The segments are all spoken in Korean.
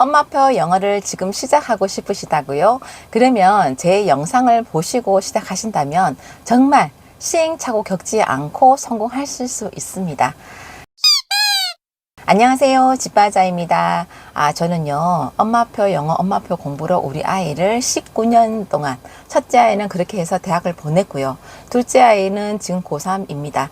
엄마표 영어를 지금 시작하고 싶으시다고요? 그러면 제 영상을 보시고 시작하신다면 정말 시행착오 겪지 않고 성공하실 수 있습니다. 안녕하세요, 집바자입니다. 저는요, 엄마표 영어, 엄마표 공부로 우리 아이를 19년 동안, 첫째 아이는 그렇게 해서 대학을 보냈고요. 둘째 아이는 지금 고3입니다.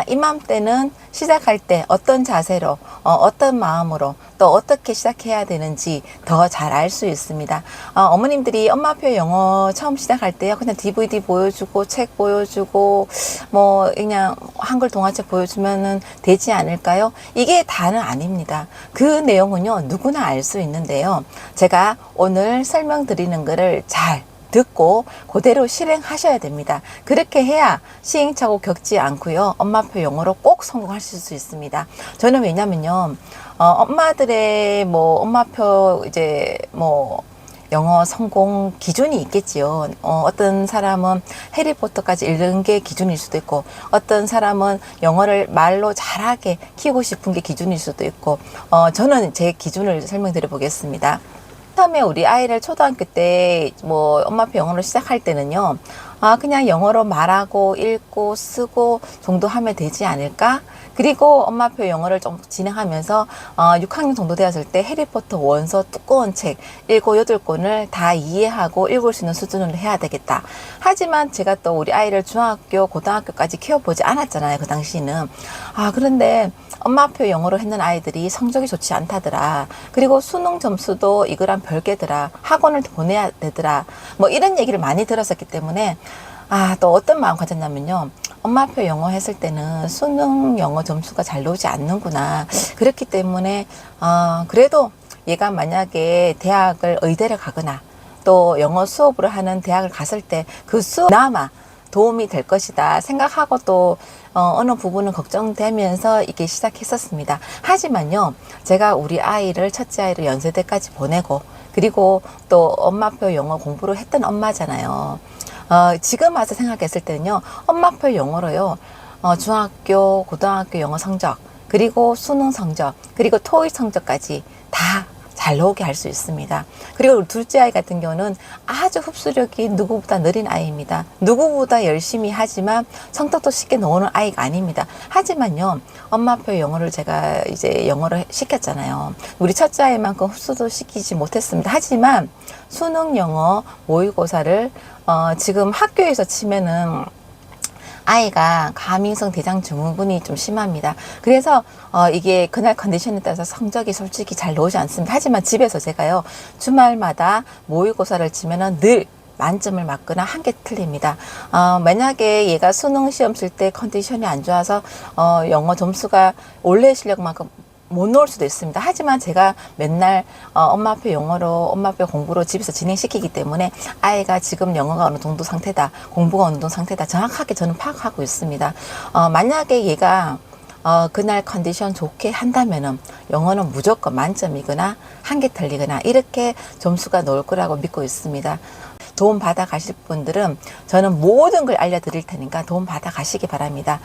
이맘때는 시작할 때 어떤 자세로, 어떤 마음으로, 또 어떻게 시작해야 되는지 더 잘 알 수 있습니다. 어머님들이 엄마표 영어 처음 시작할 때요, 그냥 DVD 보여주고, 책 보여주고, 그냥 한글 동화책 보여주면은 되지 않을까요? 이게 다는 아닙니다. 그 내용은요, 누구나 알 수 있는데요. 제가 오늘 설명드리는 거를 잘 듣고 그대로 실행하셔야 됩니다. 그렇게 해야 시행착오 겪지 않고요. 엄마표 영어로 꼭 성공하실 수 있습니다. 저는 왜냐면요, 엄마들의 엄마표 영어 성공 기준이 있겠지요. 어떤 사람은 해리포터까지 읽는 게 기준일 수도 있고, 어떤 사람은 영어를 말로 잘하게 키우고 싶은 게 기준일 수도 있고, 저는 제 기준을 설명드려 보겠습니다. 처음에 우리 아이를 초등학교 때 엄마표 영어를 시작할 때는요, 그냥 영어로 말하고 읽고 쓰고 정도 하면 되지 않을까? 그리고 엄마표 영어를 좀 진행하면서 6학년 정도 되었을 때 해리포터 원서 두꺼운 책 7, 8권을 다 이해하고 읽을 수 있는 수준으로 해야 되겠다. 하지만 제가 또 우리 아이를 중학교, 고등학교까지 키워보지 않았잖아요. 그 당시는. 그런데 엄마표 영어로 했는 아이들이 성적이 좋지 않다더라. 그리고 수능 점수도 이거랑 별개더라. 학원을 보내야 되더라. 이런 얘기를 많이 들었었기 때문에 또 어떤 마음 가졌냐면요. 엄마표 영어 했을 때는 수능 영어 점수가 잘 나오지 않는구나. 그렇기 때문에 그래도 얘가 만약에 대학을 의대를 가거나 또 영어 수업을 하는 대학을 갔을 때 그 수업나마 도움이 될 것이다 생각하고 또 어느 부분은 걱정되면서 이게 시작했었습니다. 하지만요, 제가 우리 아이를, 첫째 아이를 연세대까지 보내고 그리고 또 엄마표 영어 공부를 했던 엄마잖아요. 지금 와서 생각했을 때는요, 엄마표 영어로요, 중학교, 고등학교 영어 성적, 그리고 수능 성적, 그리고 토익 성적까지 다 잘 나오게 할 수 있습니다. 그리고 둘째 아이 같은 경우는 아주 흡수력이 누구보다 느린 아이입니다. 누구보다 열심히 하지만 성적도 쉽게 나오는 아이가 아닙니다. 하지만요, 엄마표 영어를 제가 이제 영어를 시켰잖아요. 우리 첫째 아이만큼 흡수도 시키지 못했습니다. 하지만 수능 영어 모의고사를 지금 학교에서 치면은 아이가 가민성 대장 증후군이 좀 심합니다. 그래서 이게 그날 컨디션에 따라서 성적이 솔직히 잘 나오지 않습니다. 하지만 집에서 제가요, 주말마다 모의고사를 치면은 늘 만점을 맞거나 한 개 틀립니다. 만약에 얘가 수능 시험 칠 때 컨디션이 안 좋아서 영어 점수가 원래 실력만큼 못 넣을 수도 있습니다. 하지만 제가 맨날 엄마표 영어로, 엄마표 공부로 집에서 진행시키기 때문에 아이가 지금 영어가 어느 정도 상태다, 공부가 어느 정도 상태다 정확하게 저는 파악하고 있습니다. 만약에 얘가 그날 컨디션 좋게 한다면은 영어는 무조건 만점이거나 한 개 틀리거나 이렇게 점수가 나올 거라고 믿고 있습니다. 도움 받아 가실 분들은 저는 모든 걸 알려드릴 테니까 도움 받아 가시기 바랍니다.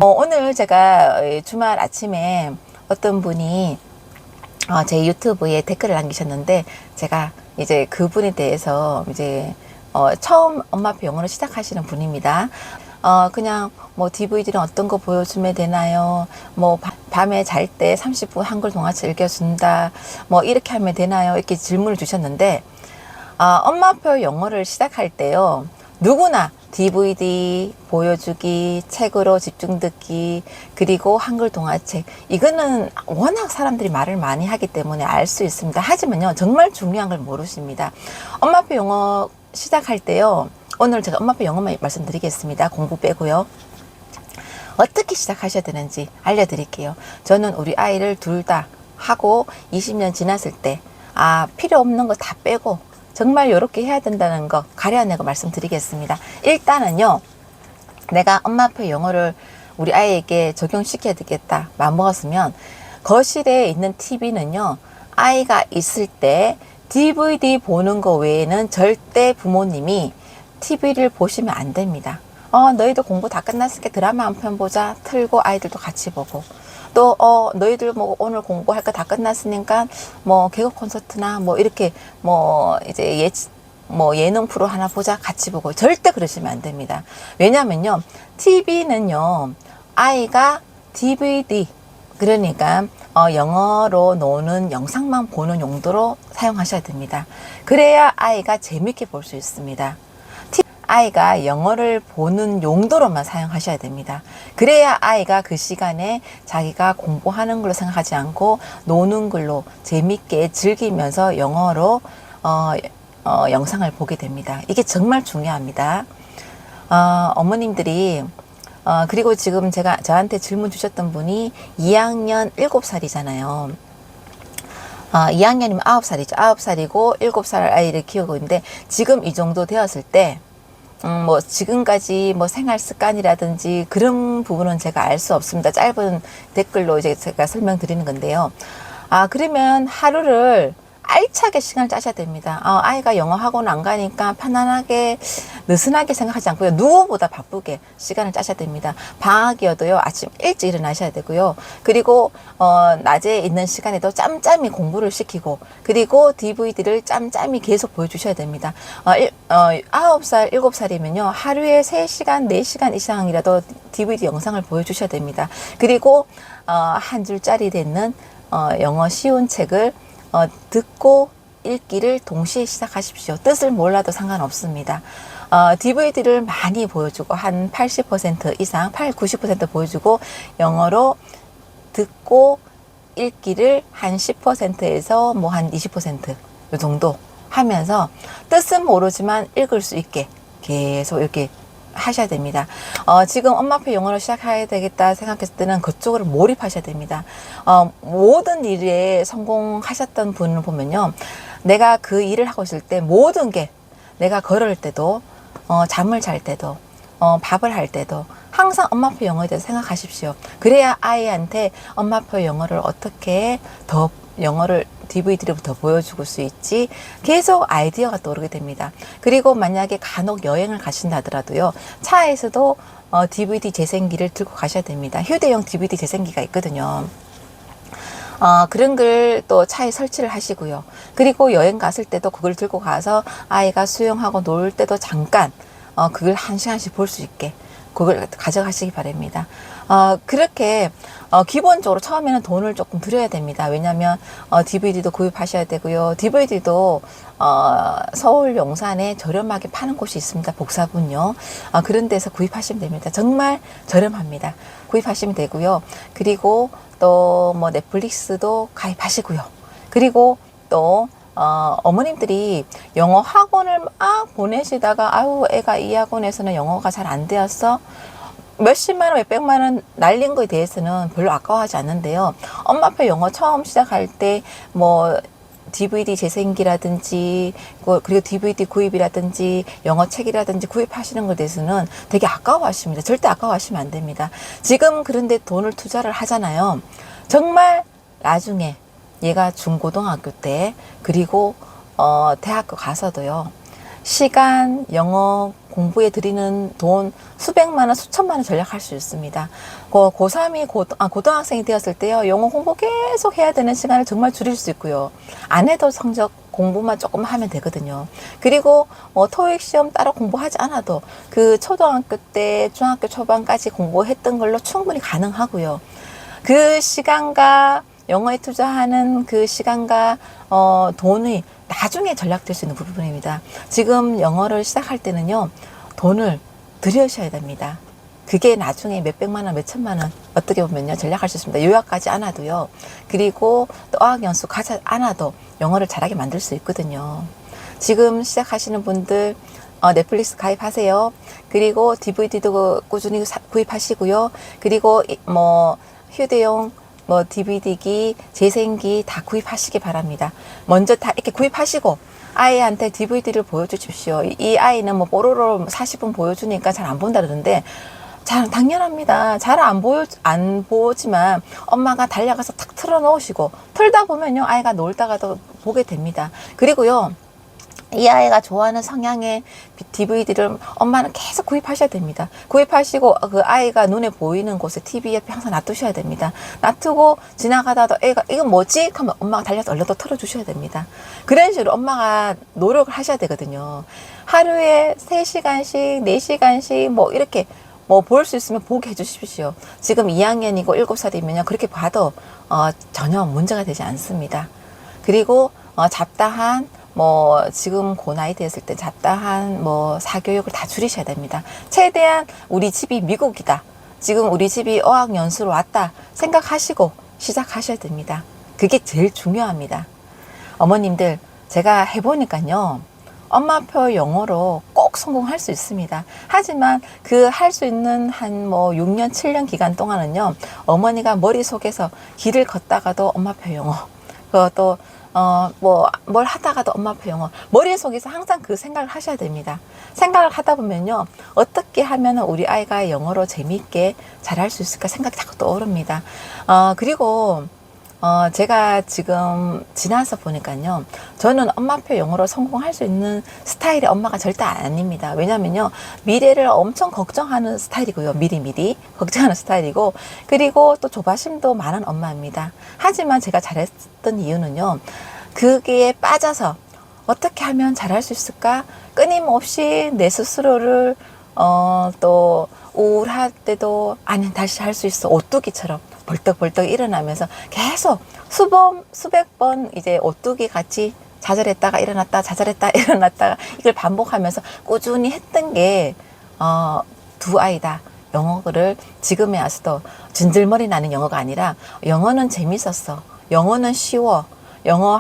오늘 제가 주말 아침에 어떤 분이 제 유튜브에 댓글을 남기셨는데, 제가 이제 그분에 대해서 이제 처음 엄마표 영어를 시작하시는 분입니다. 그냥 DVD는 어떤 거 보여주면 되나요? 밤에 잘 때 30분 한글 동화책 읽어준다. 이렇게 하면 되나요? 이렇게 질문을 주셨는데, 엄마표 영어를 시작할 때요, 누구나 DVD 보여주기, 책으로 집중 듣기, 그리고 한글 동화책, 이거는 워낙 사람들이 말을 많이 하기 때문에 알 수 있습니다. 하지만요, 정말 중요한 걸 모르십니다. 엄마표 영어 시작할 때요, 오늘 제가 엄마표 영어만 말씀드리겠습니다. 공부 빼고요. 어떻게 시작하셔야 되는지 알려드릴게요. 저는 우리 아이를 둘 다 하고 20년 지났을 때 필요 없는 거 다 빼고 정말 이렇게 해야 된다는 거 가려내고 말씀드리겠습니다. 일단은요, 내가 엄마표 영어를 우리 아이에게 적용시켜야 되겠다 마음먹었으면, 거실에 있는 TV는요, 아이가 있을 때 DVD 보는 거 외에는 절대 부모님이 TV를 보시면 안 됩니다. 너희도 공부 다 끝났으니까 드라마 한 편 보자 틀고 아이들도 같이 보고, 또 또 너희들 뭐 오늘 공부할 거 다 끝났으니까 뭐 개그 콘서트나 뭐 이렇게 뭐 이제 뭐 예능 프로 하나 보자 같이 보고 절대 그러시면 안 됩니다. 왜냐면요, TV는요 아이가 DVD, 그러니까 영어로 노는 영상만 보는 용도로 사용하셔야 됩니다. 그래야 아이가 재밌게 볼 수 있습니다. 아이가 영어를 보는 용도로만 사용하셔야 됩니다. 그래야 아이가 그 시간에 자기가 공부하는 걸로 생각하지 않고 노는 걸로 재밌게 즐기면서 영어로 영상을 보게 됩니다. 이게 정말 중요합니다. 어머님들이 그리고 지금 저한테 질문 주셨던 분이 2학년 7살이잖아요. 2학년이면 9살이죠. 9살이고 7살 아이를 키우고 있는데, 지금 이 정도 되었을 때 뭐 지금까지 뭐 생활 습관이라든지 그런 부분은 제가 알 수 없습니다. 짧은 댓글로 이제 제가 설명드리는 건데요. 그러면 하루를 알차게 시간을 짜셔야 됩니다. 아이가 영어 학원 안 가니까 편안하게 느슨하게 생각하지 않고요, 누구보다 바쁘게 시간을 짜셔야 됩니다. 방학이어도요 아침 일찍 일어나셔야 되고요. 그리고 낮에 있는 시간에도 짬짬이 공부를 시키고, 그리고 DVD를 짬짬이 계속 보여주셔야 됩니다. 9살, 7살이면요 하루에 3시간, 4시간 이상이라도 DVD 영상을 보여주셔야 됩니다. 그리고 한 줄짜리 되는 영어 쉬운 책을 듣고 읽기를 동시에 시작하십시오. 뜻을 몰라도 상관없습니다. DVD를 많이 보여주고 한 80% 이상, 90% 보여주고, 영어로 듣고 읽기를 한 10%에서 뭐 한 20% 이 정도 하면서 뜻은 모르지만 읽을 수 있게 계속 이렇게 하셔야 됩니다. 지금 엄마표 영어로 시작해야 되겠다 생각했을 때는 그쪽으로 몰입하셔야 됩니다. 모든 일에 성공하셨던 분을 보면요, 내가 그 일을 하고 있을 때 모든 게, 내가 걸을 때도 잠을 잘 때도 밥을 할 때도 항상 엄마표 영어에 대해서 생각하십시오. 그래야 아이한테 엄마표 영어를 어떻게 더 영어를 DVD로부터 보여줄 수 있지, 계속 아이디어가 떠오르게 됩니다. 그리고 만약에 간혹 여행을 가신다 하더라도요, 차에서도 DVD 재생기를 들고 가셔야 됩니다. 휴대용 DVD 재생기가 있거든요. 그런 걸 또 차에 설치를 하시고요. 그리고 여행 갔을 때도 그걸 들고 가서 아이가 수영하고 놀 때도 잠깐 그걸 1시간씩 볼 수 있게 그걸 가져가시기 바랍니다. 그렇게 기본적으로 처음에는 돈을 조금 들여야 됩니다. 왜냐하면 DVD도 구입하셔야 되고요. DVD도 서울 용산에 저렴하게 파는 곳이 있습니다. 복사본요. 그런 데서 구입하시면 됩니다. 정말 저렴합니다. 구입하시면 되고요. 그리고 또 뭐 넷플릭스도 가입하시고요. 그리고 또 어머님들이 영어 학원을 막 보내시다가 아유 애가 이 학원에서는 영어가 잘 안 되었어, 몇십만 원, 몇백만 원 날린 거에 대해서는 별로 아까워하지 않는데요. 엄마표 영어 처음 시작할 때 뭐 DVD 재생기라든지 그리고 DVD 구입이라든지 영어 책이라든지 구입하시는 것에 대해서는 되게 아까워하십니다. 절대 아까워하시면 안 됩니다. 지금 그런데 돈을 투자를 하잖아요. 정말 나중에 얘가 중고등학교 때, 그리고 대학교 가서도요, 시간, 영어 공부에 들이는 돈 수백만 원, 수천만 원 절약할 수 있습니다. 고3이 고등학생이 되었을 때요, 영어 공부 계속 해야 되는 시간을 정말 줄일 수 있고요. 안 해도 성적 공부만 조금 하면 되거든요. 그리고 토익 시험 따로 공부하지 않아도 그 초등학교 때, 중학교 초반까지 공부했던 걸로 충분히 가능하고요. 그 시간과 영어에 투자하는 그 시간과 돈이 나중에 전략될 수 있는 부분입니다. 지금 영어를 시작할 때는요, 돈을 들여셔야 됩니다. 그게 나중에 몇백만 원, 몇천만 원 어떻게 보면요 전략할 수 있습니다. 요약 가지 않아도요. 그리고 또 어학연수 가지 않아도 영어를 잘하게 만들 수 있거든요. 지금 시작하시는 분들 넷플릭스 가입하세요. 그리고 DVD도 꾸준히 구입하시고요. 그리고 뭐 휴대용 뭐 DVD기, 재생기 다 구입하시기 바랍니다. 먼저 다 이렇게 구입하시고 아이한테 DVD를 보여주십시오. 이 아이는 뭐 뽀로로 40분 보여주니까 잘 안 본다 그러는데, 잘 당연합니다. 잘 안 보지만 엄마가 달려가서 탁 틀어 놓으시고 틀다 보면요 아이가 놀다가도 보게 됩니다. 그리고요 이 아이가 좋아하는 성향의 DVD를 엄마는 계속 구입하셔야 됩니다. 구입하시고 그 아이가 눈에 보이는 곳에 TV 옆에 항상 놔두셔야 됩니다. 놔두고 지나가다도 애가 이건 뭐지? 하면 엄마가 달려서 얼른 또 틀어주셔야 됩니다. 그런 식으로 엄마가 노력을 하셔야 되거든요. 하루에 3시간씩, 4시간씩 뭐 이렇게 뭐 볼 수 있으면 보게 해주십시오. 지금 2학년이고 7살이면요. 그렇게 봐도 전혀 문제가 되지 않습니다. 그리고 잡다한 뭐 지금 고 나이 되었을 때 잡다한 뭐 사교육을 다 줄이셔야 됩니다. 최대한 우리 집이 미국이다. 지금 우리 집이 어학연수로 왔다 생각하시고 시작하셔야 됩니다. 그게 제일 중요합니다. 어머님들 제가 해보니까요. 엄마표 영어로 꼭 성공할 수 있습니다. 하지만 그 할 수 있는 한 뭐 6년, 7년 기간 동안은요. 어머니가 머릿속에서 길을 걷다가도 엄마표 영어, 그것도 뭘 하다가도 엄마표 영어, 머릿속에서 항상 그 생각을 하셔야 됩니다. 생각을 하다 보면요. 어떻게 하면 우리 아이가 영어로 재미있게 잘할 수 있을까 생각이 자꾸 떠오릅니다. 그리고 제가 지금 지나서 보니까요. 저는 엄마표 영어로 성공할 수 있는 스타일의 엄마가 절대 아닙니다. 왜냐면요. 미래를 엄청 걱정하는 스타일이고요. 미리 걱정하는 스타일이고, 그리고 또 조바심도 많은 엄마입니다. 하지만 제가 잘했던 이유는요. 그게 빠져서 어떻게 하면 잘할 수 있을까? 끊임없이 내 스스로를 또 우울할 때도 아니 다시 할 수 있어 오뚜기처럼 벌떡벌떡 일어나면서 계속 수백 번 이제 오뚜기 같이 좌절했다가 일어났다 좌절했다 일어났다가 이걸 반복하면서 꾸준히 했던 게 두 아이다. 영어를 지금에 와서도 진들머리 나는 영어가 아니라 영어는 재밌었어. 영어는 쉬워. 영어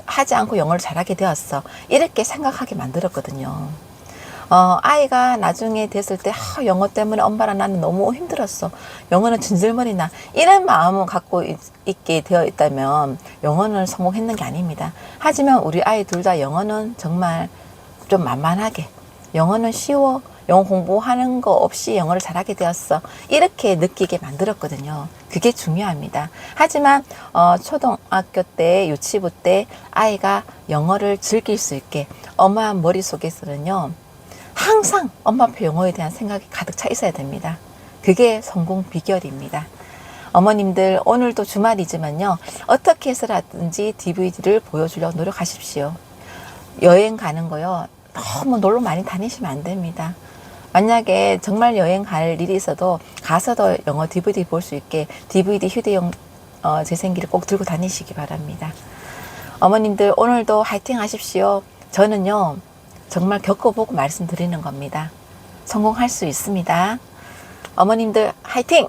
하지 않고 영어를 잘하게 되었어. 이렇게 생각하게 만들었거든요. 아이가 나중에 됐을 때 영어 때문에 엄마랑 나는 너무 힘들었어. 영어는 진절머리 나. 이런 마음을 갖고 있게 되어 있다면 영어는 성공했는 게 아닙니다. 하지만 우리 아이 둘 다 영어는 정말 좀 만만하게 영어는 쉬워. 영어 공부하는 거 없이 영어를 잘하게 되었어. 이렇게 느끼게 만들었거든요. 그게 중요합니다. 하지만 초등학교 때, 유치부 때 아이가 영어를 즐길 수 있게 엄마 머릿속에서는요. 항상 엄마표 영어에 대한 생각이 가득 차 있어야 됩니다. 그게 성공 비결입니다. 어머님들 오늘도 주말이지만요. 어떻게 해서라든지 DVD를 보여주려고 노력하십시오. 여행 가는 거요. 너무 놀러 많이 다니시면 안 됩니다. 만약에 정말 여행 갈 일이 있어도 가서도 영어 DVD 볼 수 있게 DVD 휴대용 재생기를 꼭 들고 다니시기 바랍니다. 어머님들 오늘도 화이팅 하십시오. 저는요. 정말 겪어보고 말씀드리는 겁니다. 성공할 수 있습니다. 어머님들 화이팅!